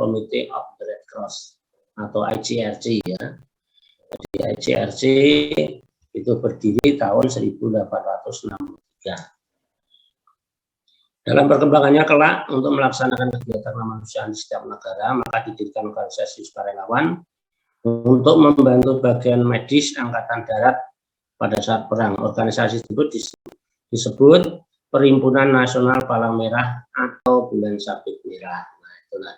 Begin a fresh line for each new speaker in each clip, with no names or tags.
Committee of the Red Cross atau ICRC ya. Jadi ICRC itu berdiri tahun 1863. Dalam perkembangannya kelak untuk melaksanakan kegiatan kemanusiaan di setiap negara, maka didirikan organisasi sukarelawan untuk membantu bagian medis Angkatan Darat pada saat perang. Organisasi tersebut disebut Perhimpunan Nasional Palang Merah atau Bulan Sabit Merah. Nah, itulah.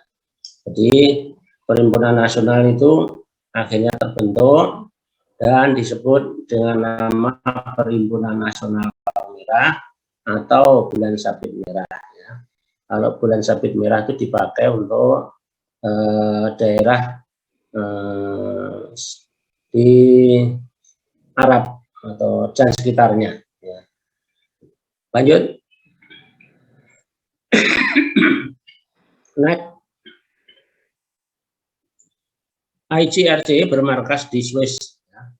Jadi Perhimpunan Nasional itu akhirnya terbentuk dan disebut dengan nama Perhimpunan Nasional Palang Merah atau Bulan Sabit Merah. Ya. Kalau Bulan Sabit Merah itu dipakai untuk daerah di Arab atau dan sekitarnya. Ya. Lanjut. Next. ICRC bermarkas di Swiss ya.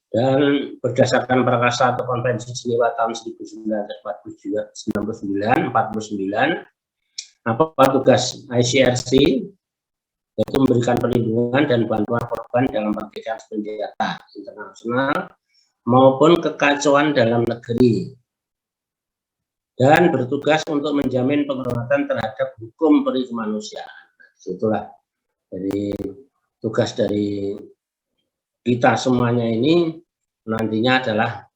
Dan berdasarkan Prakasa atau Konvensi Jenewa tahun 1949, apa tugas ICRC? Yaitu memberikan perlindungan dan bantuan korban dalam pertikaian senjata internasional maupun kekacauan dalam negeri, dan bertugas untuk menjamin penghormatan terhadap hukum peri kemanusiaan. Itulah dari tugas dari kita semuanya ini nantinya adalah,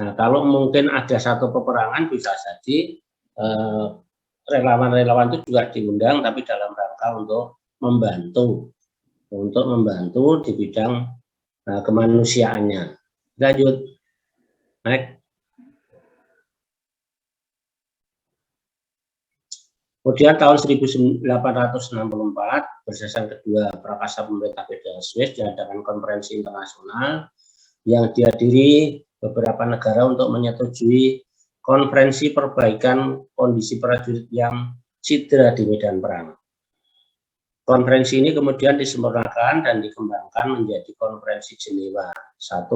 nah, kalau mungkin ada satu peperangan bisa jadi relawan-relawan itu juga diundang, tapi dalam rangka untuk membantu di bidang kemanusiaannya. Lanjut. Next. Kemudian tahun 1864 berdasarkan kedua Prakasa pemerintah Federal Swiss diadakan konferensi internasional yang dihadiri beberapa negara untuk menyetujui konferensi perbaikan kondisi prajurit yang cedera di medan perang. Konferensi ini kemudian disempurnakan dan dikembangkan menjadi Konferensi Jenewa 1,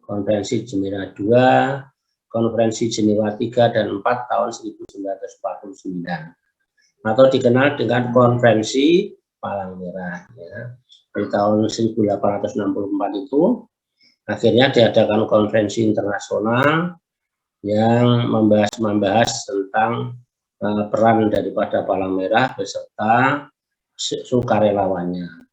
Konferensi Jenewa 2, Konferensi Jenewa 3 dan 4 tahun 1949 atau dikenal dengan Konferensi Palang Merah ya. Di tahun 1864 itu akhirnya diadakan konferensi internasional yang membahas tentang peran daripada Palang Merah beserta sukarelawannya.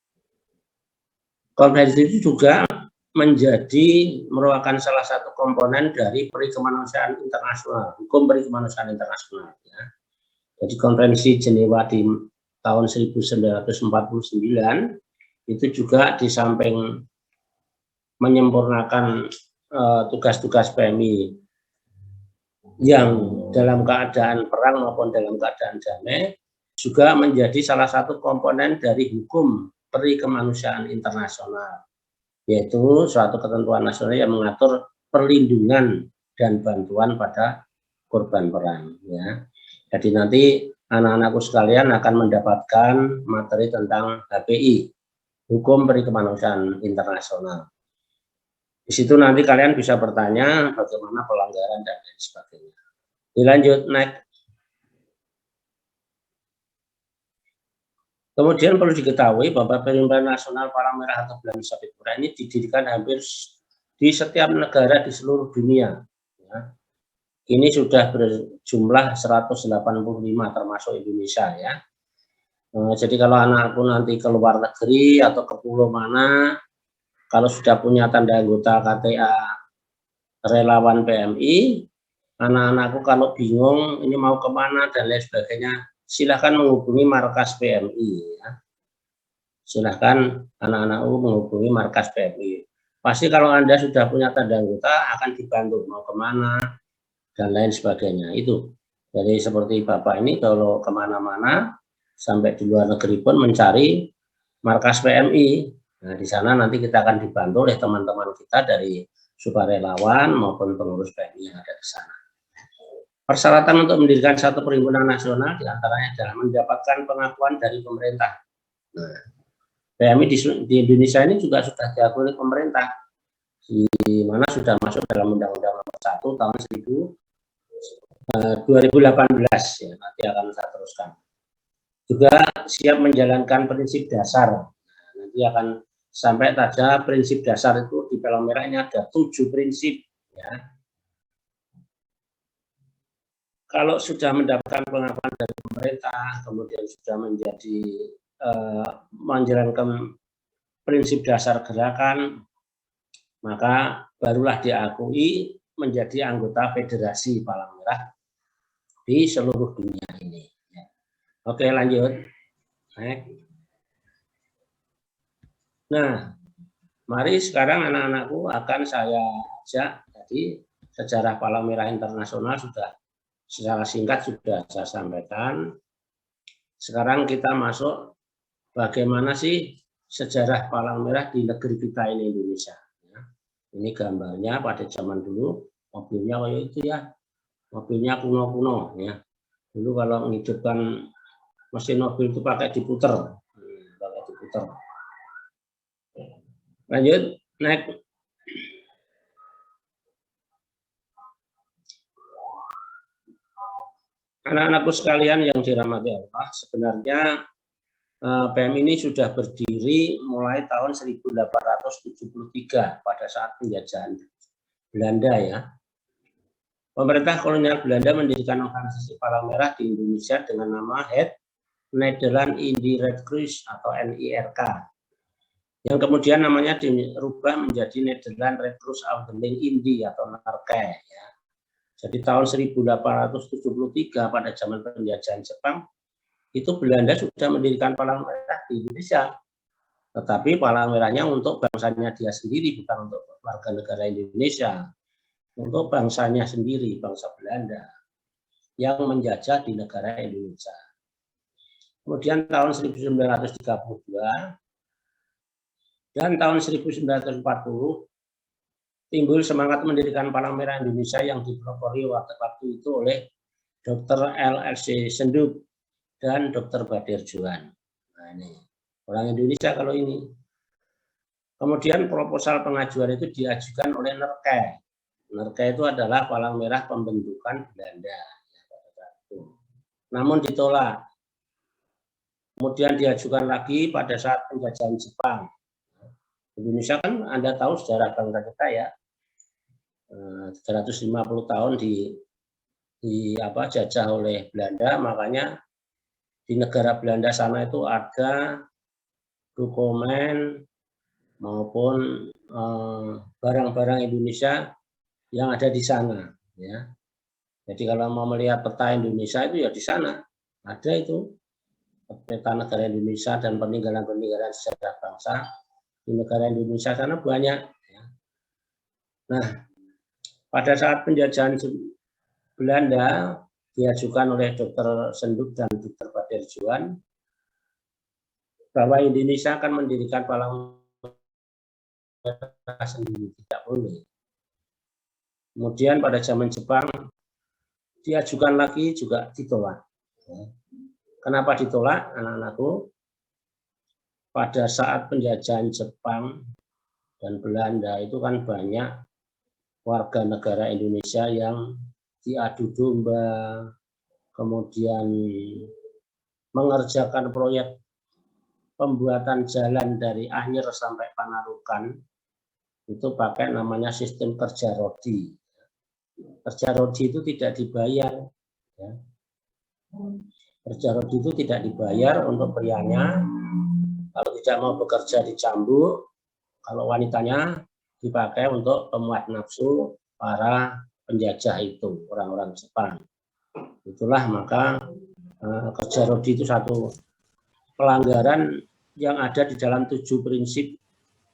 Konferensi itu juga merupakan salah satu komponen dari peri kemanusiaan internasional, hukum peri kemanusiaan internasional. Ya. Jadi konferensi Jenewa di tahun 1949 itu juga di samping menyempurnakan tugas-tugas PMI yang dalam keadaan perang maupun dalam keadaan damai, juga menjadi salah satu komponen dari hukum peri kemanusiaan internasional, yaitu suatu ketentuan nasional yang mengatur perlindungan dan bantuan pada korban perang. Ya. Jadi nanti anak-anakku sekalian akan mendapatkan materi tentang HPI, Hukum Peri Kemanusiaan Internasional. Di situ nanti kalian bisa bertanya bagaimana pelanggaran dan lain sebagainya. Dilanjut, next. Kemudian perlu diketahui bahwa Perhimpunan Nasional Palang Merah atau Bulan Sabit Merah ini didirikan hampir di setiap negara di seluruh dunia. Ya. Ini sudah berjumlah 185 termasuk Indonesia ya. Jadi kalau anakku nanti ke luar negeri atau ke pulau mana, kalau sudah punya tanda anggota KTA relawan PMI, anak-anakku kalau bingung ini mau kemana dan lain sebagainya, silahkan menghubungi markas PMI. Ya. Silahkan anak-anakku menghubungi markas PMI. Pasti kalau Anda sudah punya tanda anggota akan dibantu mau kemana dan lain sebagainya. Itu. Jadi seperti Bapak ini kalau kemana-mana sampai di luar negeri pun mencari markas PMI. Nah, di sana nanti kita akan dibantu oleh teman-teman kita dari sukarelawan maupun pengurus PMI yang ada di sana. Persyaratan untuk mendirikan satu perhimpunan nasional diantaranya adalah mendapatkan pengakuan dari pemerintah. Nah, PMI di Indonesia ini juga sudah diakui oleh pemerintah, di mana sudah masuk dalam Undang-Undang Nomor 1 tahun 2018 ya, nanti akan saya teruskan. juga siap menjalankan prinsip dasar. Nah, nanti akan sampai pada prinsip dasar itu di Palang Merah ini ada 7 prinsip. Ya. Kalau sudah mendapatkan pengakuan dari pemerintah, kemudian sudah menjadi menjalankan prinsip dasar gerakan, maka barulah diakui menjadi anggota Federasi Palang Merah di seluruh dunia ini. Oke, lanjut. Nah, mari sekarang anak-anakku akan saya ajak. Jadi sejarah Palang Merah Internasional sudah secara singkat sudah saya sampaikan. Sekarang kita masuk bagaimana sih sejarah Palang Merah di negeri kita ini, Indonesia. Ini gambarnya pada zaman dulu, mobilnya kayak itu ya, mobilnya kuno-kuno ya. Dulu kalau menghidupkan mesin mobil itu pakai diputer. Lanjut, naik. Anak-anakku sekalian yang dirahmati Allah, sebenarnya PM ini sudah berdiri mulai tahun 1873 pada saat penjajahan Belanda ya. Pemerintah kolonial Belanda mendirikan organisasi Palang Merah di Indonesia dengan nama Het Nederland Indie Red Cross atau NIRK. Yang kemudian namanya dirubah menjadi Nederland Red Cross Afdeling Indie atau NARKE ya. Jadi tahun 1873 pada zaman penjajahan Jepang itu Belanda sudah mendirikan Palang Merah di Indonesia. Tetapi Palang Merahnya untuk bangsanya dia sendiri, bukan untuk warga negara Indonesia. Untuk bangsanya sendiri, bangsa Belanda yang menjajah di negara Indonesia. Kemudian tahun 1932 dan tahun 1940 timbul semangat mendirikan Palang Merah Indonesia yang dipelopori waktu itu oleh Dr. LLC Senduk dan Dr. Badir Juan. Nah ini orang Indonesia kalau ini. Kemudian proposal pengajuan itu diajukan oleh NERKE. NERKE itu adalah Palang Merah pembentukan Belanda. Namun ditolak. Kemudian diajukan lagi pada saat penjajahan Jepang. Indonesia kan Anda tahu sejarah bangsa kita ya. 350 tahun jajah oleh Belanda, makanya di negara Belanda sana itu ada dokumen maupun barang-barang Indonesia yang ada di sana ya. Jadi kalau mau melihat peta Indonesia itu ya di sana ada itu peta negara Indonesia dan peninggalan-peninggalan sejarah bangsa di negara Indonesia sana banyak ya. Nah, pada saat penjajahan Belanda diajukan oleh Dr. Senduk dan Dr. Badir Juan bahwa Indonesia akan mendirikan Palang Merah sendiri, tidak boleh. Kemudian pada zaman Jepang diajukan lagi juga ditolak. Kenapa ditolak, anak-anakku? Pada saat penjajahan Jepang dan Belanda itu kan banyak warga negara Indonesia yang diadu domba, kemudian mengerjakan proyek pembuatan jalan dari Anyer sampai Panarukan itu pakai namanya sistem kerja rodi. Kerja rodi itu tidak dibayar. Ya. Kerja rodi itu tidak dibayar untuk prianya. Kalau tidak mau bekerja di cambuk, kalau wanitanya dipakai untuk pemuat nafsu para penjajah itu, orang-orang Jepang. Itulah maka kerja rodi itu satu pelanggaran yang ada di dalam 7 prinsip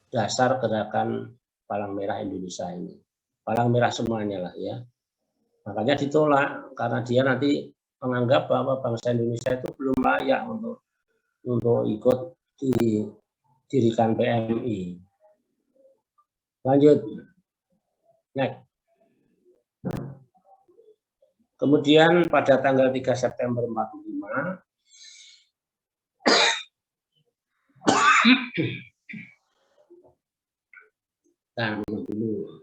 dasar gerakan Palang Merah Indonesia ini. Palang Merah semuanya lah ya. Makanya ditolak karena dia nanti menganggap bahwa bangsa Indonesia itu belum layak untuk ikut didirikan PMI. Lanjut. Next. Kemudian pada tanggal 3 September 45 dulu.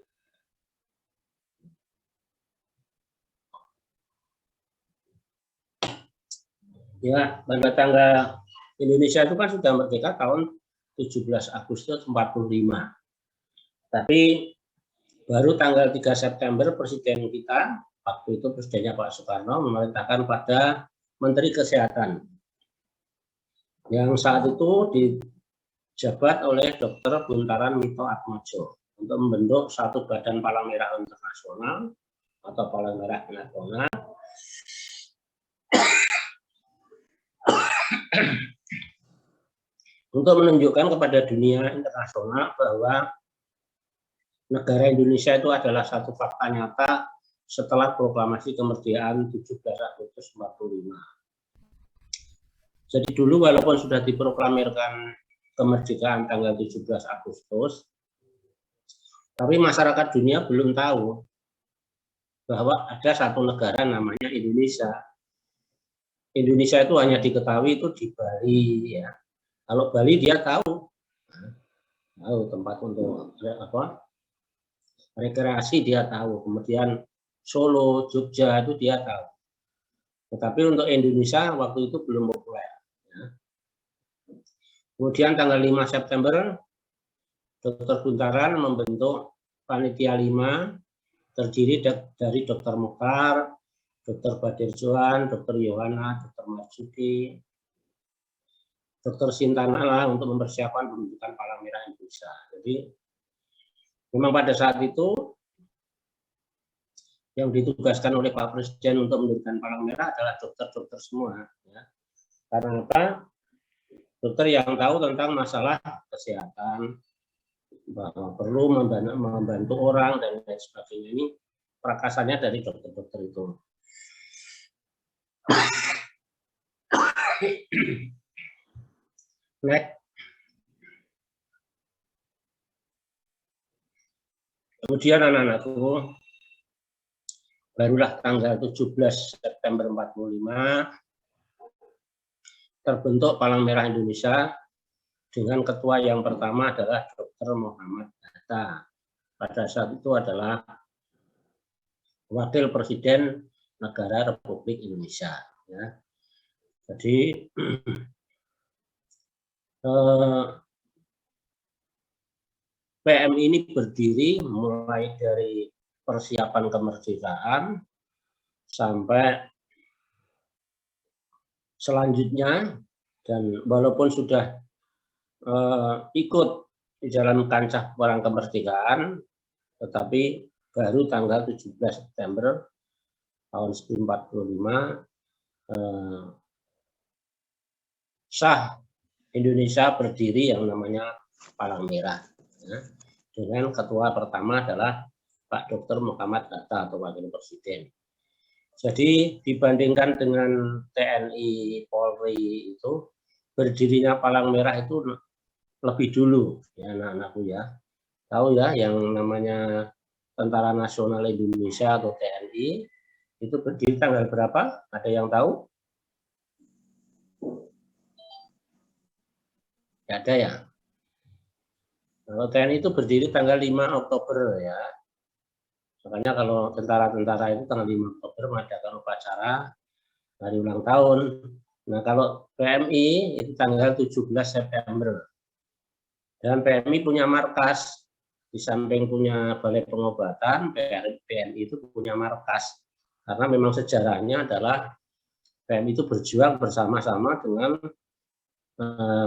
Ya, pada tanggal Indonesia itu kan sudah merdeka tahun 17 Agustus 45. Tapi baru tanggal 3 September Presiden kita, waktu itu Presidennya Pak Soekarno, memerintahkan pada Menteri Kesehatan yang saat itu dijabat oleh Dr. Buntaran Mito Atmojo untuk membentuk satu badan Palang Merah Internasional atau Palang Merah Nasional untuk menunjukkan kepada dunia internasional bahwa negara Indonesia itu adalah satu fakta nyata setelah proklamasi kemerdekaan 17 Agustus 45. Jadi dulu walaupun sudah diproklamirkan kemerdekaan tanggal 17 Agustus, tapi masyarakat dunia belum tahu bahwa ada satu negara namanya Indonesia. Indonesia itu hanya diketahui itu di Bali ya. Kalau Bali dia tahu tempat untuk rekreasi dia tahu, kemudian Solo, Jogja itu dia tahu. Tetapi untuk Indonesia waktu itu belum populer. Ya. Kemudian tanggal 5 September, Dr. Buntaran membentuk Panitia 5, terdiri dari Dr. Mukhtar, Dr. Badirjoan, Dr. Yohana, Dr. Marzuki, Dr. Sintanala untuk mempersiapkan pembentukan Palang Merah Indonesia. Jadi memang pada saat itu yang ditugaskan oleh Pak Presiden untuk mendirikan Palang Merah adalah dokter-dokter semua. Ya. Karena apa? Dokter yang tahu tentang masalah kesehatan, bahwa perlu membantu orang dan lain sebagainya. Ini prakasannya dari dokter-dokter itu. Next. Kemudian anak-anakku, barulah tanggal 17 September 45 terbentuk Palang Merah Indonesia dengan ketua yang pertama adalah Dr. Muhammad Hatta. Pada saat itu adalah Wakil Presiden Negara Republik Indonesia. Ya. Jadi PM ini berdiri mulai dari persiapan kemerdekaan sampai selanjutnya, dan walaupun sudah ikut di dalam kancah perang kemerdekaan, tetapi baru tanggal 17 September tahun 1945 sah Indonesia berdiri yang namanya Palang Merah. Ya. Dengan ketua pertama adalah Pak Dr. Muhammad Hatta atau Wakil Presiden. Jadi dibandingkan dengan TNI, Polri itu berdirinya Palang Merah itu lebih dulu ya anak-anakku ya. Tahu ya yang namanya Tentara Nasional Indonesia atau TNI itu berdiri tanggal berapa? Ada yang tahu? Tidak ada ya. Kalau TNI itu berdiri tanggal 5 Oktober ya. Makanya kalau tentara-tentara itu tanggal 5 Oktober mengadakan upacara hari ulang tahun. Nah kalau PMI itu tanggal 17 September. Dan PMI punya markas. Di samping punya balai pengobatan, PMI itu punya markas. Karena memang sejarahnya adalah PMI itu berjuang bersama-sama dengan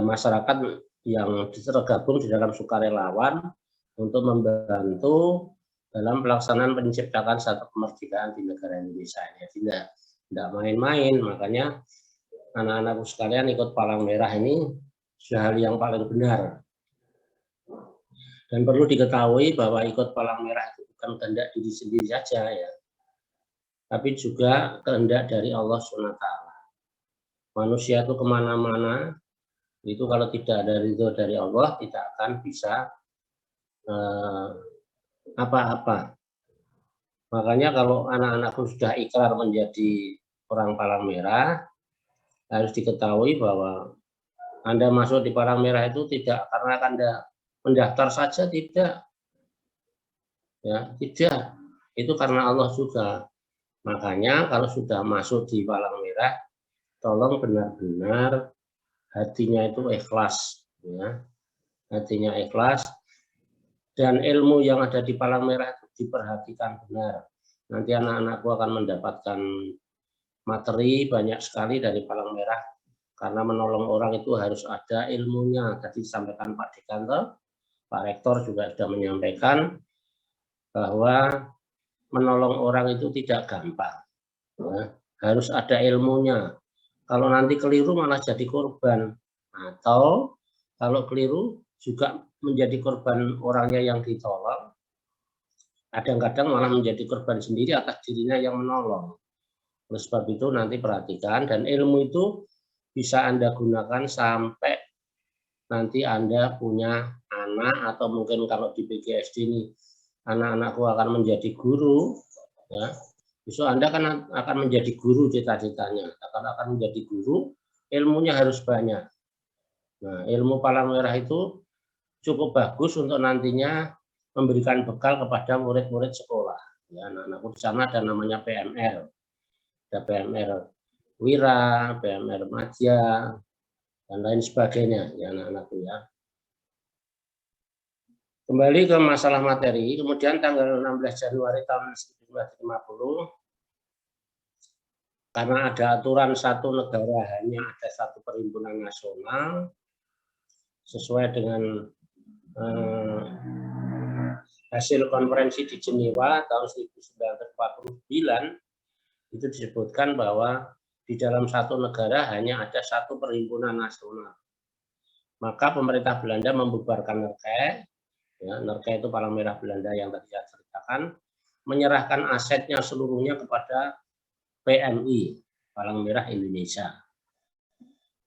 masyarakat yang tergabung di dalam sukarelawan untuk membantu dalam pelaksanaan penciptakan satu kemerdekaan di negara Indonesia ini. Tidak main-main, makanya anak-anakku sekalian ikut Palang Merah ini sudah hal yang paling benar. Dan perlu diketahui bahwa ikut Palang Merah itu bukan kehendak diri sendiri saja ya, tapi juga kehendak dari Allah SWT. Manusia itu kemana-mana, itu kalau tidak ada ridho dari Allah, tidak akan bisa apa-apa. Makanya kalau anak-anakku sudah ikrar menjadi orang Palang Merah, harus diketahui bahwa Anda masuk di Palang Merah itu tidak karena Anda mendaftar saja, tidak. Ya, tidak. Itu karena Allah juga. Makanya kalau sudah masuk di Palang Merah, tolong benar-benar hatinya itu ikhlas, ya. Hatinya ikhlas, dan ilmu yang ada di Palang Merah itu diperhatikan benar. Nanti anak-anakku akan mendapatkan materi banyak sekali dari Palang Merah, karena menolong orang itu harus ada ilmunya. Tadi disampaikan Pak Dekanto, Pak Rektor juga sudah menyampaikan bahwa menolong orang itu tidak gampang, ya. Harus ada ilmunya. Kalau nanti keliru malah jadi korban, atau kalau keliru juga menjadi korban orangnya yang ditolong, kadang-kadang malah menjadi korban sendiri atas dirinya yang menolong. Oleh sebab itu nanti perhatikan, dan ilmu itu bisa Anda gunakan sampai nanti Anda punya anak, atau mungkin kalau di PGSD ini anak-anakku akan menjadi guru, ya. Besok Anda akan menjadi guru, cita-citanya akan menjadi guru, ilmunya harus banyak. Nah, ilmu Palang Merah itu cukup bagus untuk nantinya memberikan bekal kepada murid-murid sekolah. Ya, anak-anakku di sana ada namanya PMR, ada PMR Wira, PMR Madya, dan lain sebagainya, ya anak-anakku ya. Kembali ke masalah materi, kemudian tanggal 16 Januari tahun 1950, karena ada aturan satu negara hanya ada satu perhimpunan nasional, sesuai dengan hasil konferensi di Jenewa tahun 1949, itu disebutkan bahwa di dalam satu negara hanya ada satu perhimpunan nasional. Maka pemerintah Belanda membubarkan NERKE, ya, NERKE itu Palang Merah Belanda yang tadi saya ceritakan, menyerahkan asetnya seluruhnya kepada PMI, Palang Merah Indonesia.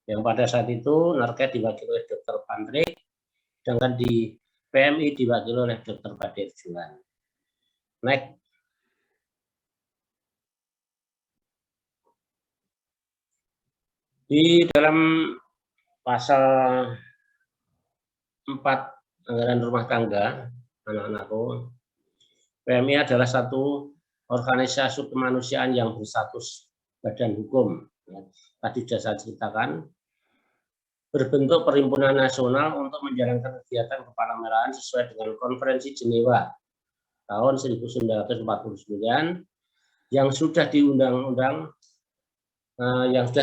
Yang pada saat itu NERKE diwakili oleh Dr. Pandrik, sedangkan di PMI diwakili oleh Dr. Badir Juan. Next. Di dalam pasal 4 anggaran rumah tangga, anak-anakku, PMI adalah satu organisasi kemanusiaan yang berstatus badan hukum. Tadi sudah saya ceritakan, berbentuk perhimpunan nasional untuk menjalankan kegiatan kepalang-merahan sesuai dengan Konferensi Jenewa tahun 1949 yang sudah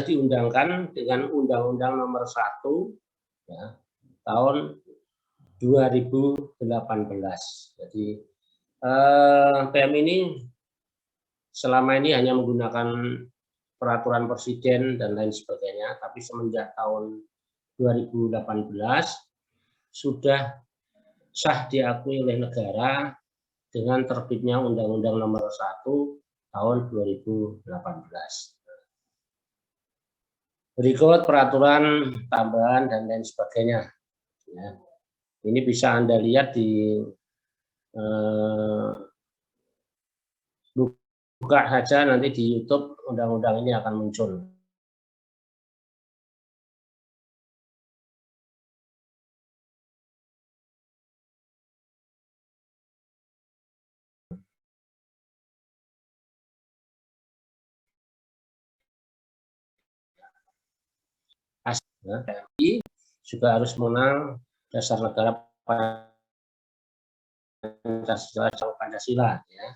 diundangkan dengan Undang-Undang Nomor 1 ya, tahun 2018. Jadi PM ini selama ini hanya menggunakan peraturan presiden dan lain sebagainya, tapi semenjak tahun 2018 sudah sah diakui oleh negara dengan terbitnya Undang-Undang Nomor 1 tahun 2018. Berikut peraturan tambahan dan lain sebagainya. Ya. Ini bisa Anda lihat di buka saja nanti di YouTube, undang-undang ini akan muncul. TNI juga harus mengenal dasar negara Pancasila, ya.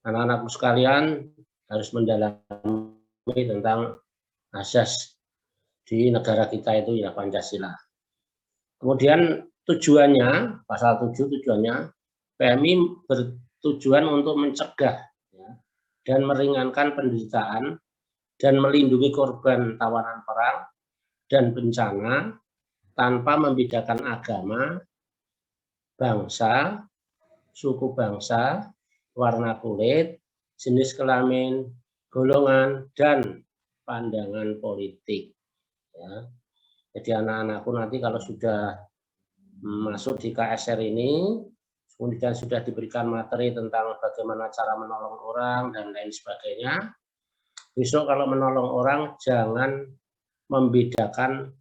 Anak-anakku sekalian harus mendalami tentang asas di negara kita itu ya Pancasila. Kemudian tujuannya, pasal 7 tujuannya, PMI bertujuan untuk mencegah ya, dan meringankan penderitaan dan melindungi korban tawanan perang dan bencana tanpa membedakan agama, bangsa, suku bangsa, warna kulit, jenis kelamin, golongan, dan pandangan politik. Ya. Jadi anak-anakku nanti kalau sudah masuk di KSR ini, kemudian sudah diberikan materi tentang bagaimana cara menolong orang dan lain sebagainya, besok kalau menolong orang jangan membedakan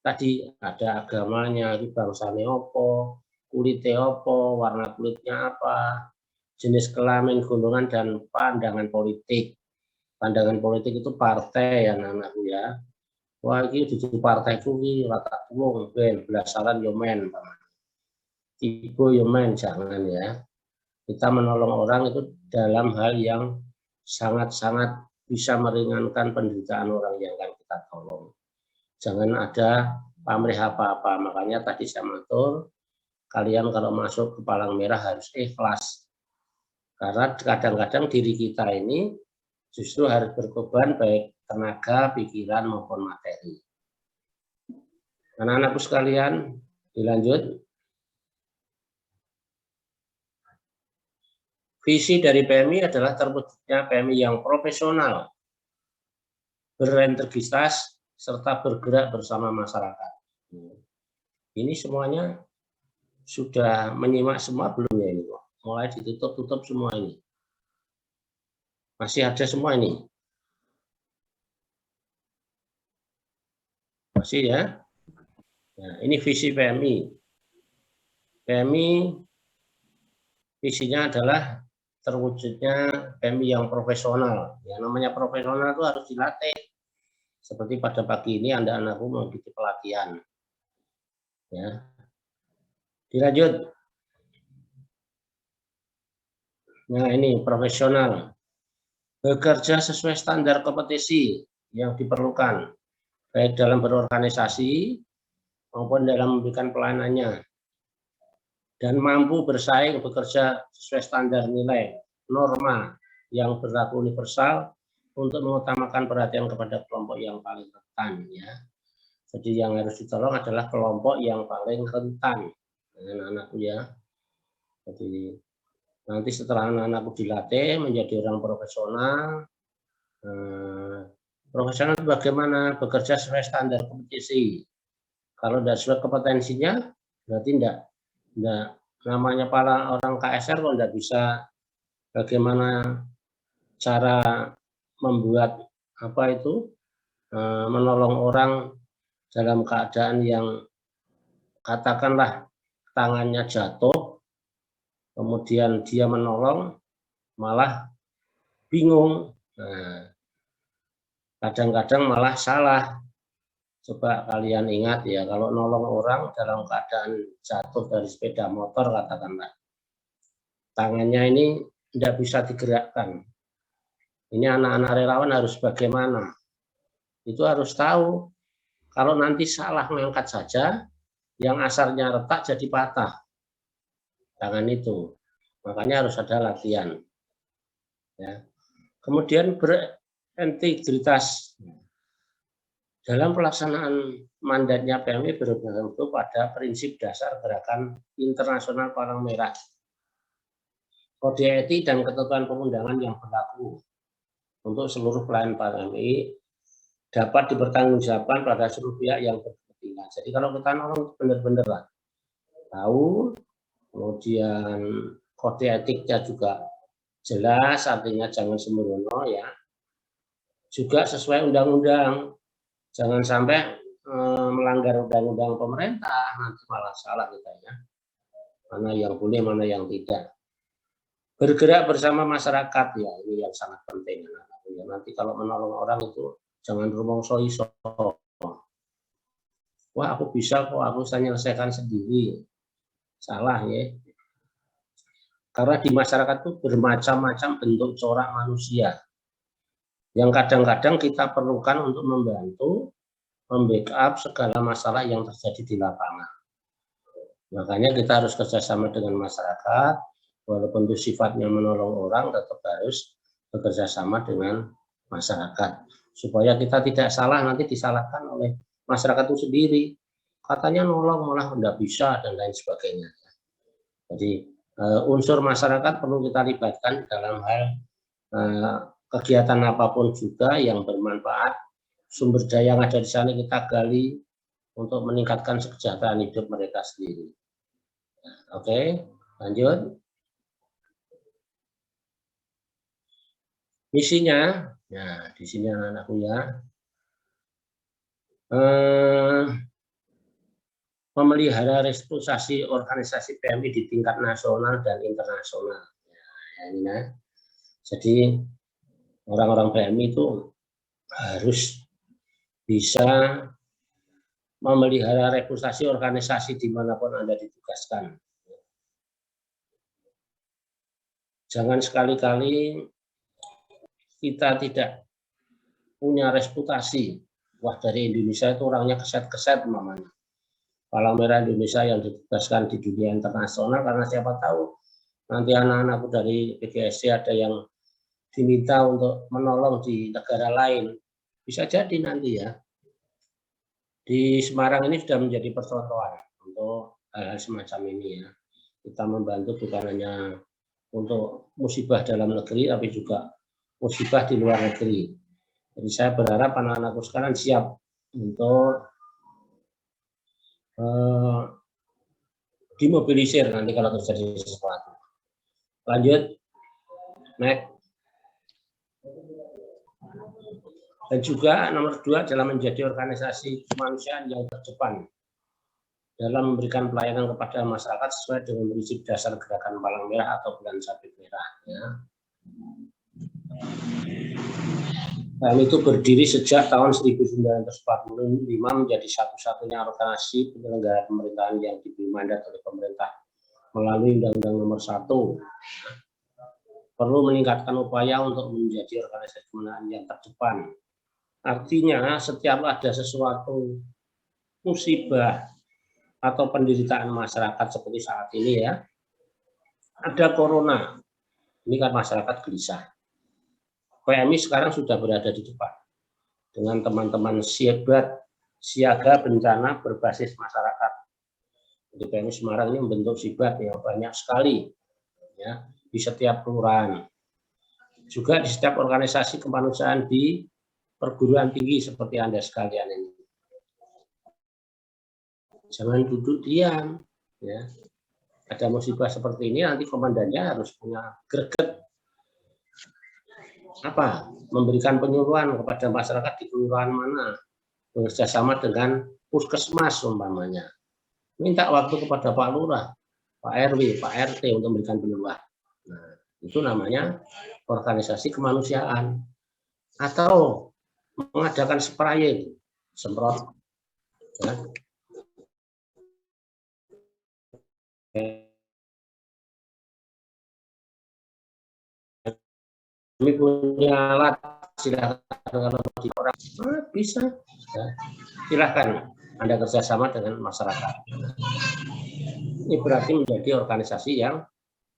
tadi ada agamanya, bangsanya opo, kulitnya opo, warna kulitnya apa, jenis kelamin, golongan, dan pandangan politik. pandangan politik itu partai ya anak-anakku ya. Wah ini di partai kuwi rata tulung ben belasaran yo men. Ibu yo men jangan ya. Kita menolong orang itu dalam hal yang sangat-sangat bisa meringankan penderitaan orang yang akan kita tolong. Jangan ada pamrih apa-apa. Makanya tadi saya matur, kalian kalau masuk ke palang merah harus ikhlas. Karena kadang-kadang diri kita ini justru harus berkorban baik tenaga, pikiran maupun materi. Anak-anakku sekalian, dilanjut. Visi dari PMI adalah terwujudnya PMI yang profesional, berintegritas, serta bergerak bersama masyarakat. Ini semuanya sudah menyimak semua belum ya ini? Mulai ditutup-tutup semua ini. Masih ada semua ini? Masih ya? Nah, ini visi PMI. PMI visinya adalah terwujudnya PMI yang profesional. Yang namanya profesional itu harus dilatih. Seperti pada pagi ini anak-anakku mengikuti pelatihan. Ya. Dilanjut. Nah ini profesional. Bekerja sesuai standar kompetisi yang diperlukan. Baik dalam berorganisasi maupun dalam memberikan pelayanannya. Dan mampu bersaing bekerja sesuai standar nilai, norma yang berlaku universal untuk mengutamakan perhatian kepada kelompok yang paling rentan. Ya. Jadi yang harus ditolong adalah kelompok yang paling rentan. Anak-anakku ya. Jadi nanti setelah anak-anakku dilatih menjadi orang profesional, profesional itu bagaimana? Bekerja sesuai standar kompetisi. Kalau tidak sesuai kompetensinya, berarti tidak namanya para orang KSR kok tidak bisa bagaimana cara membuat menolong orang dalam keadaan yang katakanlah tangannya jatuh, kemudian dia menolong malah bingung, kadang-kadang malah salah. Coba kalian ingat ya, kalau nolong orang dalam keadaan jatuh dari sepeda motor katakanlah, tangannya ini tidak bisa digerakkan. Ini anak-anak relawan harus bagaimana? Itu harus tahu. Kalau nanti salah mengangkat saja, yang asalnya retak jadi patah. Tangan itu. Makanya harus ada latihan. Ya. Kemudian berintegritas. Dalam pelaksanaan mandatnya PMI berpegang pada prinsip dasar gerakan internasional Palang Merah, kode etik dan ketentuan perundangan yang berlaku untuk seluruh pelayan PMI dapat dipertanggungjawabkan pada seluruh pihak yang berkepentingan. Jadi kalau kita nolong benar-benar lah tahu, kemudian kode etiknya juga jelas, artinya jangan sembrono ya, juga sesuai undang-undang. Jangan sampai melanggar undang-undang pemerintah, nanti malah salah kita ya. Mana yang boleh, mana yang tidak. Bergerak bersama masyarakat ya, ini yang sangat penting. Nanti kalau menolong orang itu jangan rumongso iso. Wah aku bisa kok, aku bisa menyelesaikan sendiri. Salah ya. Karena di masyarakat itu bermacam-macam bentuk corak manusia. Yang kadang-kadang kita perlukan untuk membantu membackup segala masalah yang terjadi di lapangan. Makanya kita harus kerjasama dengan masyarakat, walaupun itu sifatnya menolong orang, tetap harus bekerjasama dengan masyarakat. Supaya kita tidak salah, nanti disalahkan oleh masyarakat itu sendiri. Katanya nolong, malah tidak bisa, dan lain sebagainya. Jadi unsur masyarakat perlu kita libatkan dalam hal kegiatan apapun juga yang bermanfaat, sumber daya yang ada di sana kita gali untuk meningkatkan kesejahteraan hidup mereka sendiri. Oke, lanjut. Misinya, nah di sini anak-anakku ya, memelihara reputasi organisasi PMI di tingkat nasional dan internasional. Ya, ini nah. Jadi Orang-orang PMI itu harus bisa memelihara reputasi organisasi dimanapun Anda ditugaskan. Jangan sekali-kali kita tidak punya reputasi. Wah, dari Indonesia itu orangnya keset-keset namanya. Palang Merah Indonesia yang ditugaskan di dunia internasional, karena siapa tahu nanti anak-anakku dari PGSD ada yang diminta untuk menolong di negara lain. Bisa jadi nanti ya. Di Semarang ini sudah menjadi percontohan untuk hal-hal semacam ini ya. Kita membantu bukan hanya untuk musibah dalam negeri, tapi juga musibah di luar negeri. Jadi saya berharap anak-anakku sekarang siap untuk dimobilisir nanti kalau terjadi sesuatu. Lanjut, next. Dan juga nomor 2 adalah menjadi organisasi kemanusiaan yang terdepan dalam memberikan pelayanan kepada masyarakat sesuai dengan prinsip dasar gerakan Palang Merah atau Bulan Sabit Merah. Ya. Dan itu berdiri sejak tahun 1945 menjadi satu-satunya organisasi penyelenggara pemerintahan yang diberi mandat oleh pemerintah melalui Undang-Undang Nomor 1. Perlu meningkatkan upaya untuk menjadi organisasi kemanusiaan yang terdepan. Artinya setiap ada sesuatu musibah atau penderitaan masyarakat seperti saat ini ya, ada corona, ini kan masyarakat gelisah. PMI sekarang sudah berada di depan dengan teman-teman siaga bencana berbasis masyarakat. Jadi PMI Semarang ini membentuk sibat yang banyak sekali ya, di setiap kelurahan. Juga di setiap organisasi kemanusiaan di perguruan tinggi seperti Anda sekalian ini. Jangan duduk diam ya. Ada musibah seperti ini nanti komandannya harus punya greget apa? Memberikan penyuluhan kepada masyarakat di kelurahan mana, bekerjasama dengan puskesmas umpamanya. Minta waktu kepada Pak Lurah, Pak RW, Pak RT untuk memberikan penyuluhan. Nah, itu namanya organisasi kemanusiaan. Atau mengadakan spraying, semprot. Ya. Kami punya alat, silakan kalau di orang bisa, ya. Silakan Anda kerjasama dengan masyarakat. Ini berarti menjadi organisasi yang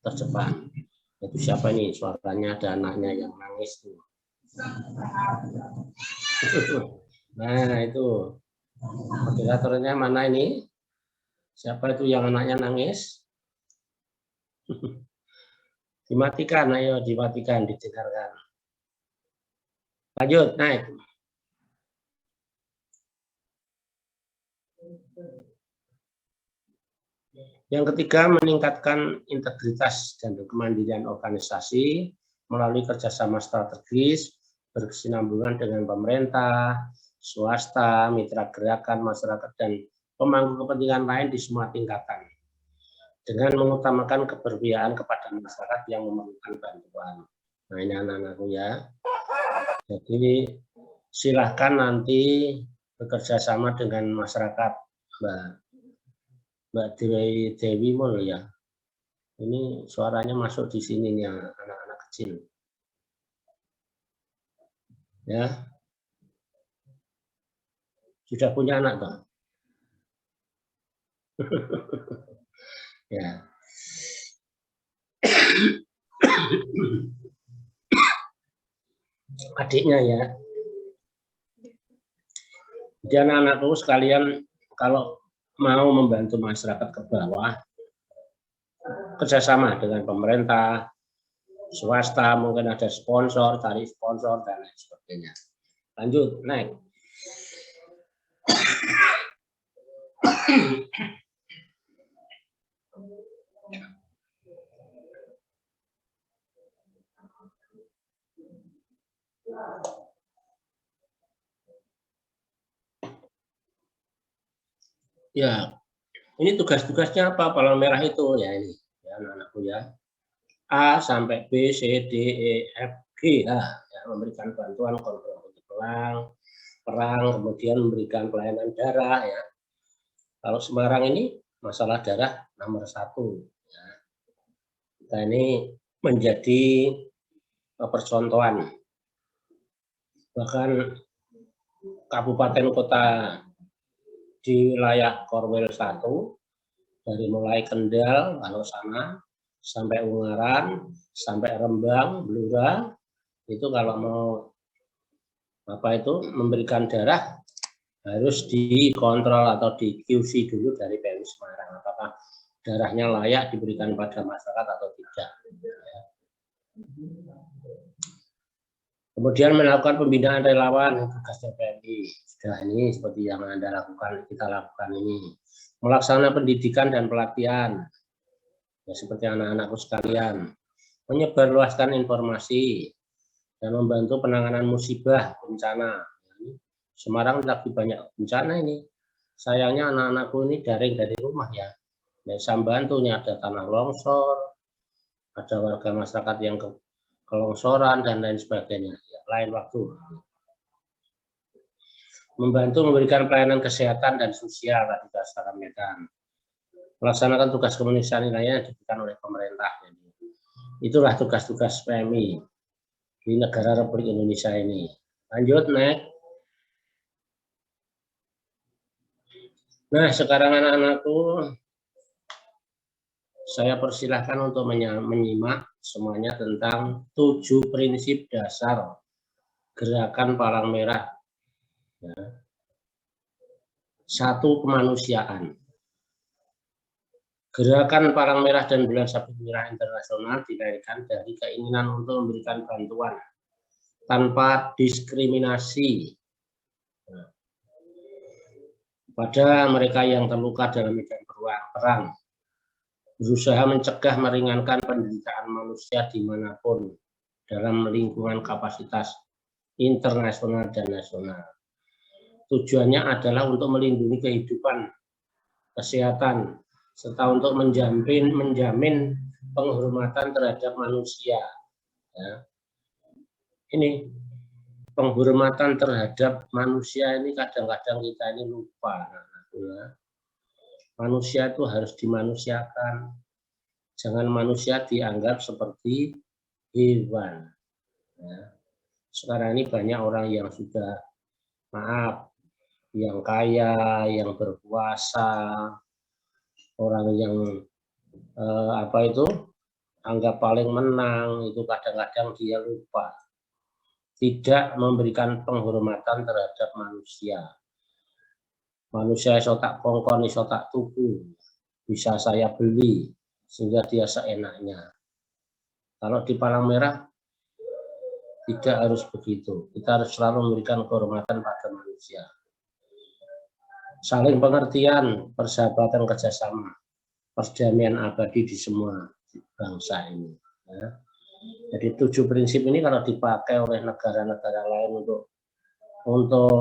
terdepan. Itu siapa nih suaranya, ada anaknya yang nangis tuh. Nah itu moderatornya mana ini? Siapa itu yang anaknya nangis? Dimatikan, ayo dimatikan, didengarkan. Lanjut, naik. Yang ketiga, meningkatkan integritas dan kemandirian organisasi melalui kerjasama strategis, berkesinambungan dengan pemerintah, swasta, mitra gerakan, masyarakat, dan pemangku kepentingan lain di semua tingkatan. Dengan mengutamakan keberpihakan kepada masyarakat yang memerlukan bantuan. Nah ini anak-anakku ya. Jadi silahkan nanti bekerja sama dengan masyarakat, Mbak Dewi Mul ya. Ini suaranya masuk di sini ya, anak-anak kecil. Ya. Sudah punya anak toh? Ya. Adiknya ya. Jadi anak-anakku sekalian kalau mau membantu masyarakat ke bawah, kerjasama dengan pemerintah, swasta, mungkin ada sponsor, cari sponsor, dan lain sebagainya. Lanjut, naik. Ya, ini tugas-tugasnya apa? Palang Merah itu ya ini, ya anak-anakku ya. A sampai B, C, D, E, F, G. Nah, ya, memberikan bantuan korban perang, kemudian memberikan pelayanan darah ya. Kalau Semarang ini masalah darah nomor 1. Ya. Kita ini menjadi percontohan. Bahkan kabupaten kota di wilayah Korwil 1 dari mulai Kendal, kalau sana sampai Ungaran, sampai Rembang, Blora, itu kalau mau memberikan darah harus dikontrol atau di QC dulu dari PMI Semarang, apakah darahnya layak diberikan pada masyarakat atau tidak. Kemudian melakukan pembinaan relawan, tugasnya PMI. Sudah ini seperti yang Anda lakukan, kita lakukan ini. Melaksanakan pendidikan dan pelatihan, ya, seperti anak-anakku sekalian. Menyebarluaskan informasi dan membantu penanganan musibah bencana. Semarang lagi banyak bencana ini. Sayangnya anak-anakku ini daring dari rumah ya. Saya bantu nih, ada tanah longsor, ada warga masyarakat yang kelongsoran dan lain sebagainya. Ya, lain waktu. Membantu memberikan pelayanan kesehatan dan sosial tadi saya sampaikan. Melaksanakan tugas kemanusiaan lainnya yang diberikan oleh pemerintah. Itulah tugas-tugas PMI di negara Republik Indonesia ini. Lanjut, next. Nah, sekarang anak-anakku, saya persilahkan untuk menyimak semuanya tentang 7 prinsip dasar Gerakan Palang Merah. Ya. 1. Kemanusiaan. Gerakan Palang Merah dan Bulan Sabit Merah Internasional dilahirkan dari keinginan untuk memberikan bantuan tanpa diskriminasi pada mereka yang terluka dalam medan perang, berusaha mencegah meringankan penderitaan manusia dimanapun dalam lingkungan kapasitas internasional dan nasional. Tujuannya adalah untuk melindungi kehidupan, kesehatan, serta untuk menjamin penghormatan terhadap manusia. Ya. Ini penghormatan terhadap manusia ini kadang-kadang kita ini lupa. Ya. Manusia itu harus dimanusiakan. Jangan manusia dianggap seperti hewan. Ya. Sekarang ini banyak orang yang sudah, maaf, yang kaya, yang berkuasa, orang yang anggap paling menang, itu kadang-kadang dia lupa tidak memberikan penghormatan terhadap manusia. Manusia iso tak kongkon, iso tak tuku, bisa saya beli sehingga dia seenaknya. Kalau di Palang Merah tidak harus begitu. Kita harus selalu memberikan kehormatan pada manusia. Saling pengertian, persahabatan, kerjasama, perdamaian abadi di semua bangsa ini. Ya. Jadi 7 prinsip ini kalau dipakai oleh negara-negara lain untuk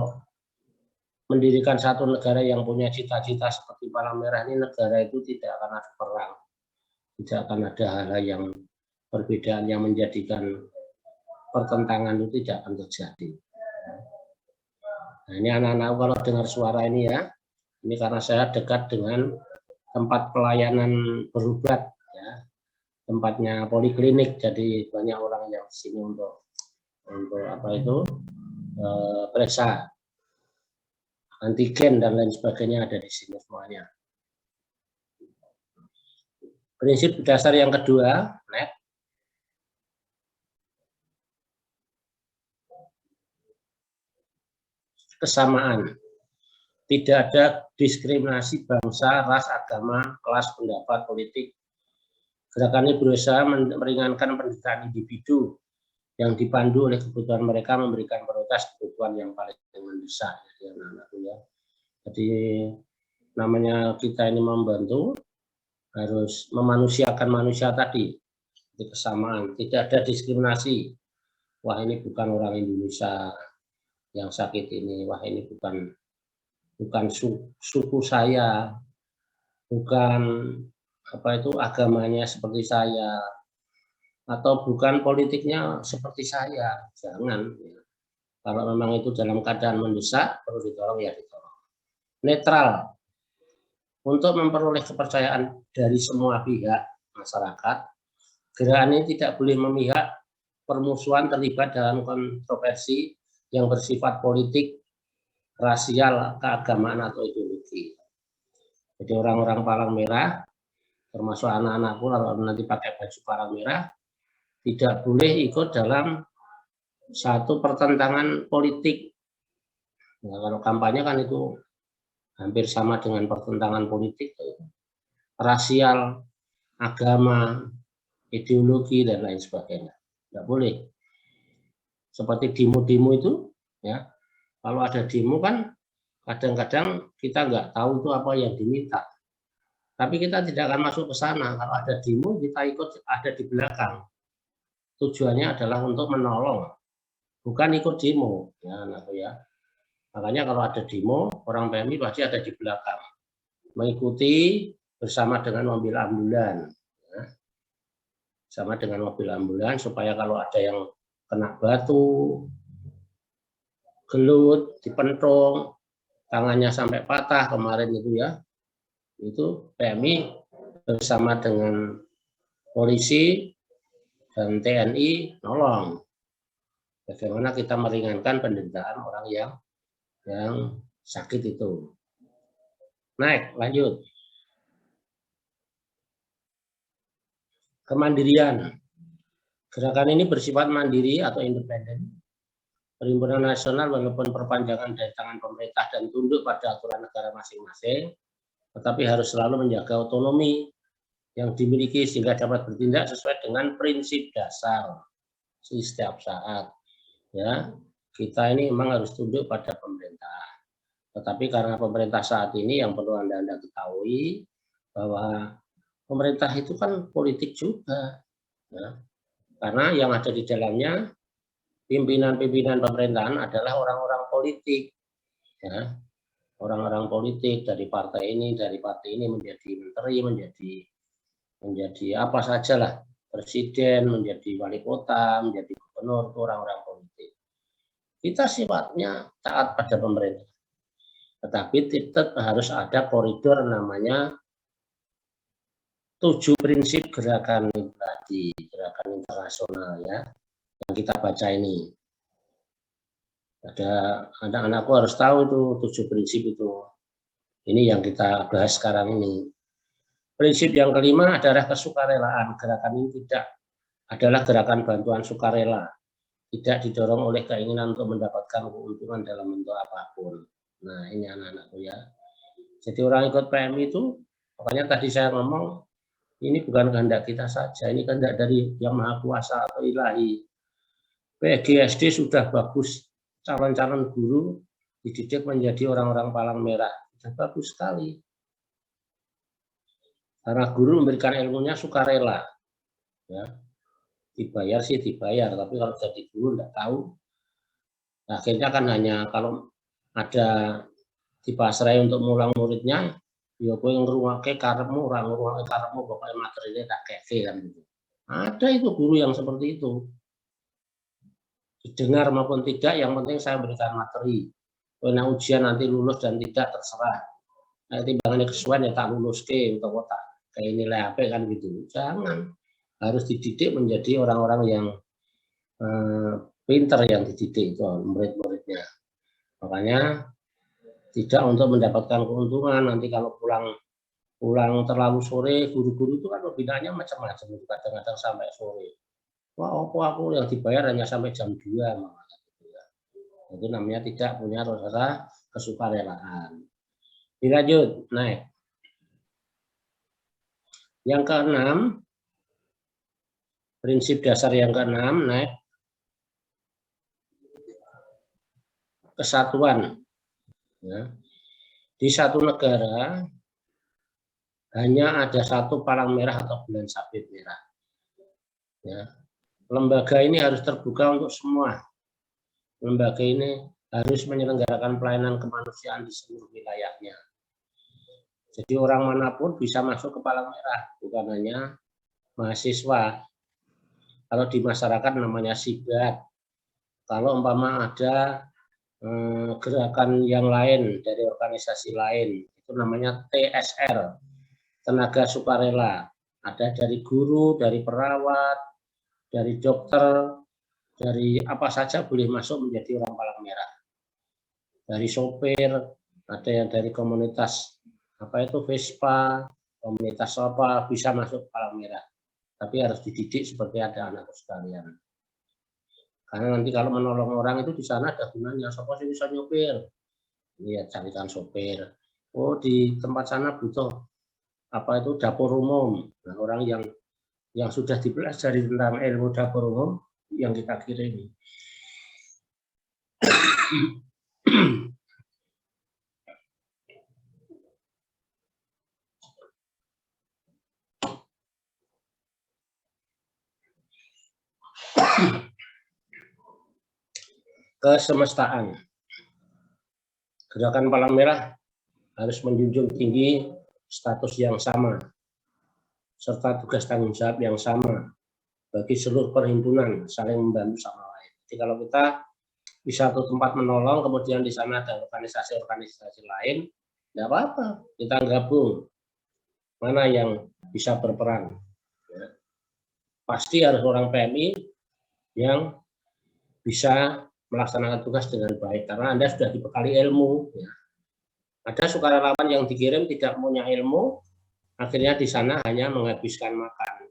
mendirikan satu negara yang punya cita-cita seperti Palang Merah ini, negara itu tidak akan ada perang, tidak akan ada hal-hal yang perbedaan yang menjadikan pertentangan itu tidak akan terjadi. Nah, ini anak-anak kalau dengar suara ini ya, ini karena saya dekat dengan tempat pelayanan berobat, ya, tempatnya poliklinik, jadi banyak orang yang sini untuk periksa antigen dan lain sebagainya ada di sini semuanya. Prinsip dasar yang kedua, next. Kesamaan. Tidak ada diskriminasi bangsa, ras, agama, kelas, pendapat, politik. Gerakan ini berusaha meringankan penderitaan individu yang dipandu oleh kebutuhan mereka, memberikan prioritas kebutuhan yang paling mendesak. Jadi anak-anakku ya. Jadi namanya kita ini membantu harus memanusiakan manusia tadi. Jadi kesamaan, tidak ada diskriminasi. Wah, ini bukan orang Indonesia yang sakit ini. Wah, ini bukan suku saya, bukan agamanya seperti saya. atau bukan politiknya seperti saya, jangan. Kalau memang itu dalam keadaan mendesak, perlu ditolong ya ditolong. Netral, untuk memperoleh kepercayaan dari semua pihak masyarakat, gerakan ini tidak boleh memihak, permusuhan, terlibat dalam kontroversi yang bersifat politik, rasial, keagamaan, atau ideologi. Jadi orang-orang palang merah, termasuk anak-anak pun kalau nanti pakai baju palang merah, tidak boleh ikut dalam satu pertentangan politik. Nah, kalau kampanye kan itu hampir sama dengan pertentangan politik, rasial, agama, ideologi, dan lain sebagainya. Tidak boleh. Seperti demo-demo itu, ya, kalau ada demo kan kadang-kadang kita nggak tahu itu apa yang diminta. Tapi kita tidak akan masuk ke sana. Kalau ada demo, kita ikut ada di belakang. Tujuannya adalah untuk menolong, bukan ikut demo, ya anakku ya. Makanya kalau ada demo, orang PMI pasti ada di belakang, mengikuti bersama dengan mobil ambulan, ya. Sama dengan mobil ambulan supaya kalau ada yang kena batu, gelut, dipentung, tangannya sampai patah kemarin itu ya, itu PMI bersama dengan polisi dan TNI nolong. Bagaimana kita meringankan penderitaan orang yang sakit itu. Naik, lanjut. Kemandirian. Gerakan ini bersifat mandiri atau independen. Perhimpunan nasional walaupun perpanjangan dari tangan pemerintah dan tunduk pada aturan negara masing-masing, tetapi harus selalu menjaga otonomi yang dimiliki sehingga dapat bertindak sesuai dengan prinsip dasar setiap saat. Ya, kita ini memang harus tunduk pada pemerintah. Tetapi karena pemerintah saat ini yang perlu Anda ketahui bahwa pemerintah itu kan politik juga, ya. Karena yang ada di dalamnya pimpinan-pimpinan pemerintahan adalah orang-orang politik, ya. Orang-orang politik dari partai ini menjadi menteri, menjadi apa sajalah, presiden, menjadi wali kota, menjadi gubernur, orang-orang politik. Kita sifatnya taat pada pemerintah. Tetapi tetap harus ada koridor namanya 7 prinsip gerakan tadi, gerakan internasional ya, yang kita baca ini. Ada anak-anakku harus tahu itu 7 prinsip itu. Ini yang kita bahas sekarang ini. Prinsip yang kelima adalah kesukarelaan. Gerakan ini adalah gerakan bantuan sukarela, tidak didorong oleh keinginan untuk mendapatkan keuntungan dalam bentuk apapun. Nah, ini anak-anakku ya. Jadi orang ikut PMI itu, makanya tadi saya ngomong, ini bukan kehendak kita saja, ini kehendak dari Yang Maha Kuasa atau Ilahi. PGSD sudah bagus, calon-calon guru dididik menjadi orang-orang palang merah. Sudah bagus sekali. Karena guru memberikan ilmunya sukarela. Ya. Dibayar sih dibayar, tapi kalau jadi guru tidak tahu. Akhirnya kan hanya kalau ada dipasrai untuk mulang muridnya, ya kowe ngruwake karepmu, ora ngruwake karepmu, pokoknya materinya tak keke kan gitu. Ada itu guru yang seperti itu. Didengar maupun tidak, yang penting saya berikan materi. Karena ujian nanti lulus dan tidak terserah. Nah, timbangannya kesuwen ya tak lulus ke untuk tak kayak nilai HP kan gitu. Jangan, harus dididik menjadi orang-orang yang pinter yang dididik itu murid-muridnya. Makanya tidak untuk mendapatkan keuntungan. Nanti kalau pulang terlalu sore, guru-guru itu kan pembinaannya macam-macam, kadang-kadang sampai sore. Wah, aku yang dibayar hanya sampai jam 2. Itu namanya tidak punya rasa kesukarelaan. Dilanjut, naik. Yang keenam, prinsip dasar yang keenam, naik. Kesatuan. Ya. Di satu negara hanya ada satu palang merah atau bulan sabit merah. Ya. Lembaga ini harus terbuka untuk semua. Lembaga ini harus menyelenggarakan pelayanan kemanusiaan di seluruh wilayahnya. Jadi orang manapun bisa masuk ke palang merah, bukan hanya mahasiswa. Kalau di masyarakat namanya sigat. Kalau umpama ada gerakan yang lain dari organisasi lain, itu namanya TSR, tenaga sukarela. Ada dari guru, dari perawat, dari dokter, dari apa saja boleh masuk menjadi orang Palang Merah. Dari sopir, ada yang dari komunitas apa itu Vespa, komunitas apa bisa masuk Palang Merah. Tapi harus dididik seperti ada anak sekalian. Karena nanti kalau menolong orang itu di sana ada gunanya. Siapa sih bisa nyopir? Lihat carikan sopir. Oh di tempat sana butuh apa itu dapur umum. Nah, orang yang sudah dipelajari tentang ilmu dapur umum yang kita kirimi. Kesemestaan. Gerakan Palang Merah harus menjunjung tinggi status yang sama serta tugas tanggung jawab yang sama bagi seluruh perhimpunan, saling membantu sama lain. Jadi kalau kita di satu tempat menolong, kemudian di sana ada organisasi-organisasi lain, tidak apa-apa, kita gabung. Mana yang bisa berperan? Ya. Pasti harus orang PMI yang bisa melaksanakan tugas dengan baik, karena Anda sudah dibekali ilmu. Ya. Ada sukarelawan yang dikirim tidak punya ilmu, akhirnya di sana hanya menghabiskan makan.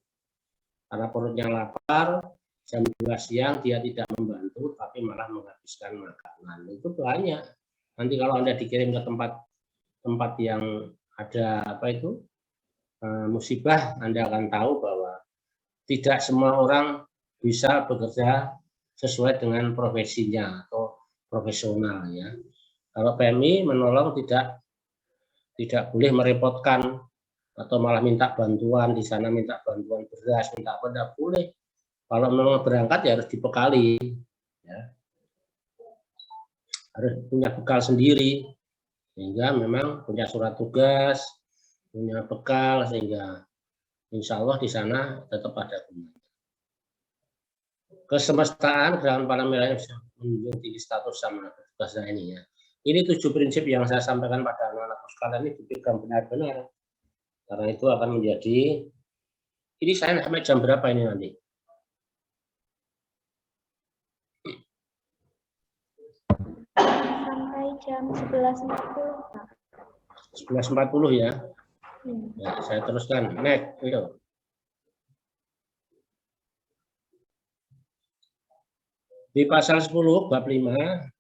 Karena perutnya lapar, jam 2 siang dia tidak membantu, tapi malah menghabiskan makanan. Itu banyak. Nanti kalau Anda dikirim ke tempat yang ada apa itu musibah, Anda akan tahu bahwa tidak semua orang bisa bekerja sesuai dengan profesinya atau profesional ya. Kalau PMI menolong tidak boleh merepotkan atau malah minta bantuan di sana, minta bantuan beras, minta apa, tidak boleh. Kalau memang berangkat ya harus dibekali, ya. Harus punya bekal sendiri, sehingga memang punya surat tugas, punya bekal, sehingga insya Allah di sana tetap ada gunanya. Kesemestaan gerakan Palang Merah bisa menjunjung tinggi status sama tugasnya ini ya. Ini 7 prinsip yang saya sampaikan pada anak-anakku sekalian ini dipegang benar-benar. Karena itu akan menjadi, ini saya sampai jam berapa ini nanti?
Sampai jam 11.40.
11.40 ya. Ya, saya teruskan. Next, ayo. Di pasal 10 bab 5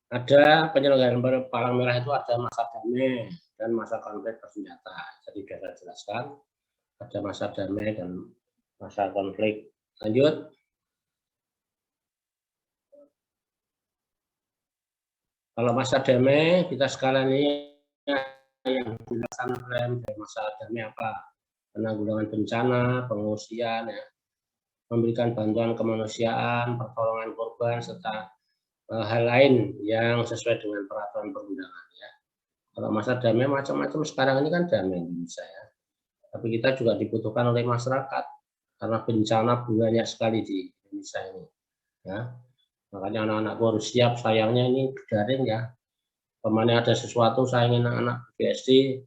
ada penyelenggaraan Palang Merah itu ada masa damai dan masa konflik bersenjata. Jadi sudah saya jelaskan, ada masa damai dan masa konflik. Lanjut. Kalau masa damai, kita sekalian ini yang dilaksanakan dari masa damai apa? Penanggulangan bencana, pengungsian, ya, memberikan bantuan kemanusiaan, pertolongan korban, serta hal lain yang sesuai dengan peraturan perundangan. Ya. Kalau masa damai macam-macam sekarang ini kan damai di Indonesia ya. Tapi kita juga dibutuhkan oleh masyarakat karena bencana banyak sekali di Indonesia ini. Ya. Makanya anak-anakku harus siap, sayangnya ini daring ya. Kemana ada sesuatu saya ingin anak-anak BSD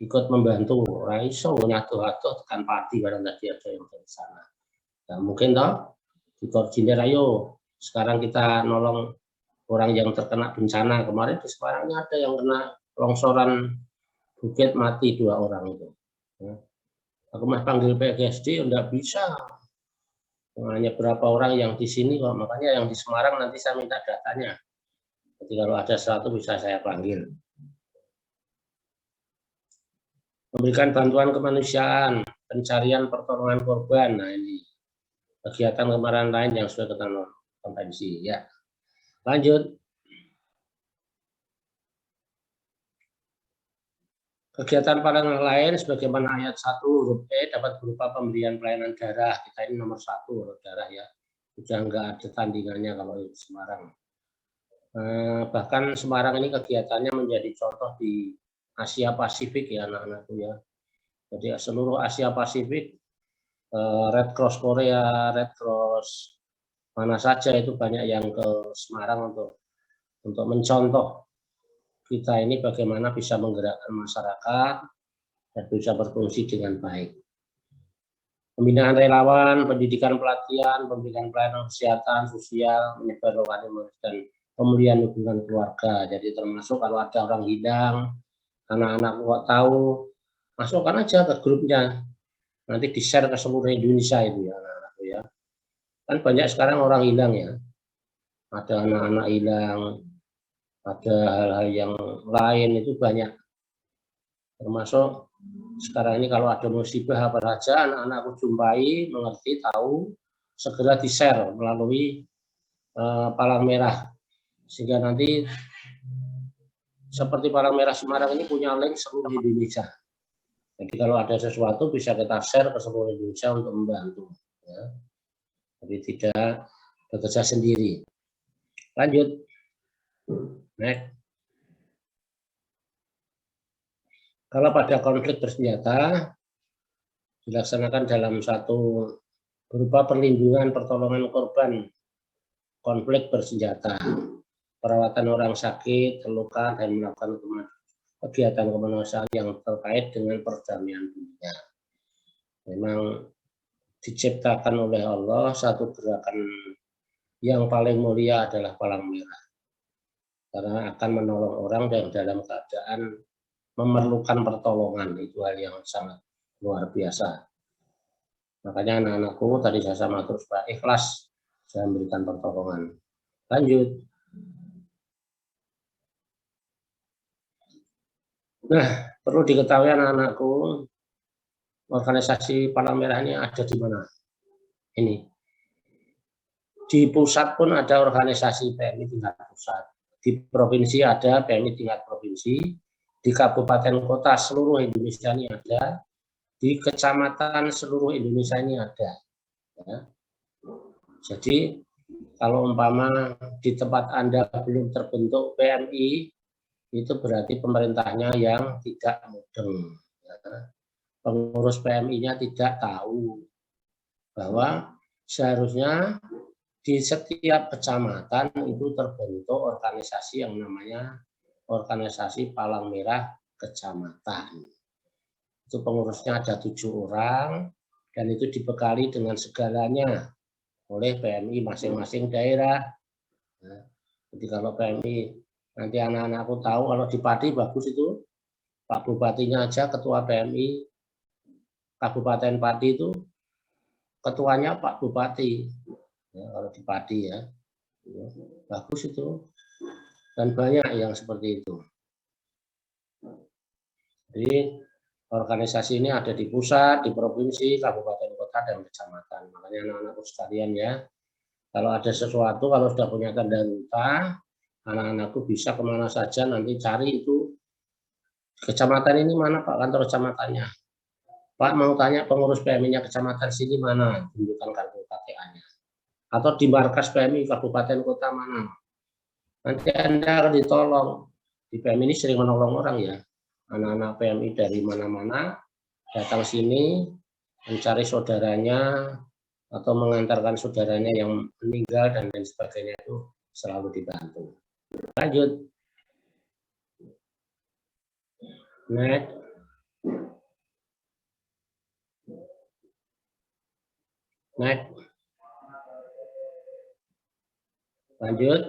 ikut membantu. Raiso nyatu-hatu tekan padi barang tadi ada yang dari sana. Nah, mungkin toh dikoordinir ayo. Sekarang kita nolong orang yang terkena bencana. Kemarin di Semarangnya ada yang kena longsoran bukit mati 2 orang itu. Ya. Aku mah panggil PGSD enggak bisa. Hanya berapa orang yang di sini kok, makanya yang di Semarang nanti saya minta datanya. Jadi kalau ada sesuatu bisa saya panggil. Memberikan bantuan kemanusiaan, pencarian pertolongan korban. Nah ini kegiatan kemarin lain yang sudah kita konvensi ya. Lanjut. Kegiatan paling lain sebagaimana ayat 1 huruf E dapat berupa pemberian pelayanan darah. Kita ini nomor 1 huruf darah ya. Sudah enggak ada tandingannya kalau di Semarang. Bahkan Semarang ini kegiatannya menjadi contoh di Asia Pasifik ya anak-anakku ya. Jadi seluruh Asia Pasifik Red Cross Korea, Red Cross mana saja itu banyak yang ke Semarang untuk mencontoh kita ini bagaimana bisa menggerakkan masyarakat dan bisa berfungsi dengan baik. Pembinaan relawan, pendidikan pelatihan, pembinaan pelayanan kesehatan, sosial, menyebar lokalisme dan pemulihan hubungan keluarga. Jadi termasuk kalau ada orang hilang, anak-anak kok tahu, masukkan aja ke grupnya. Nanti di-share ke seluruh Indonesia itu ya anak-anak ya. Kan banyak sekarang orang hilang ya. Ada anak-anak hilang, ada hal-hal yang lain itu banyak. Termasuk sekarang ini kalau ada musibah apa saja anak-anakku jumpai, mengerti, tahu, segera di-share melalui Palang Merah. Sehingga nanti seperti Palang Merah Semarang ini punya link seluruh Indonesia. Jadi kalau ada sesuatu bisa kita share ke seluruh Indonesia untuk membantu. Ya. Jadi tidak bekerja sendiri. Lanjut. Next. Kalau pada konflik bersenjata dilaksanakan dalam satu berupa perlindungan pertolongan korban konflik bersenjata, perawatan orang sakit, terluka, dan melakukan kegiatan kemanusiaan yang terkait dengan perdamaian dunia. Memang diciptakan oleh Allah satu gerakan yang paling mulia adalah Palang Merah. Karena akan menolong orang yang dalam keadaan memerlukan pertolongan. Itu hal yang sangat luar biasa. Makanya anak-anakku tadi saya sama terus Pak ikhlas saya memberikan pertolongan. Lanjut. Nah, perlu diketahui anak-anakku, organisasi Palang Merah ini ada di mana? Ini. Di pusat pun ada organisasi PMI tingkat pusat. Di provinsi ada PMI tingkat provinsi. Di kabupaten kota seluruh Indonesia ini ada. Di kecamatan seluruh Indonesia ini ada. Ya. Jadi kalau umpama di tempat Anda belum terbentuk PMI, itu berarti pemerintahnya yang tidak mudeng. Ya. Pengurus PMI-nya tidak tahu bahwa seharusnya di setiap kecamatan itu terbentuk organisasi yang namanya organisasi Palang Merah Kecamatan. Itu pengurusnya ada 7 orang dan itu dibekali dengan segalanya oleh PMI masing-masing daerah. Nah, jadi kalau PMI nanti anak-anakku tahu kalau di Pati bagus itu Pak Bupatinya aja ketua PMI Kabupaten Pati itu ketuanya Pak Bupati. Ya, kalau di Pati ya. Ya, bagus itu. Dan banyak yang seperti itu. Jadi organisasi ini ada di pusat, di provinsi, kabupaten, kota, dan kecamatan. Makanya anak-anakku sekalian ya, kalau ada sesuatu, kalau sudah punya tanda ruta, anak-anakku bisa kemana saja nanti cari itu kecamatan ini mana Pak kantor kecamatannya. Pak mau tanya pengurus PMI-nya kecamatan sini mana, tunjukkan kartu KTA-nya. Atau di markas PMI kabupaten kota mana. Nanti Anda akan ditolong. Di PMI ini sering menolong orang ya. Anak-anak PMI dari mana-mana datang sini mencari saudaranya atau mengantarkan saudaranya yang meninggal dan lain sebagainya itu selalu dibantu. Lanjut. Next. Next. Lanjut.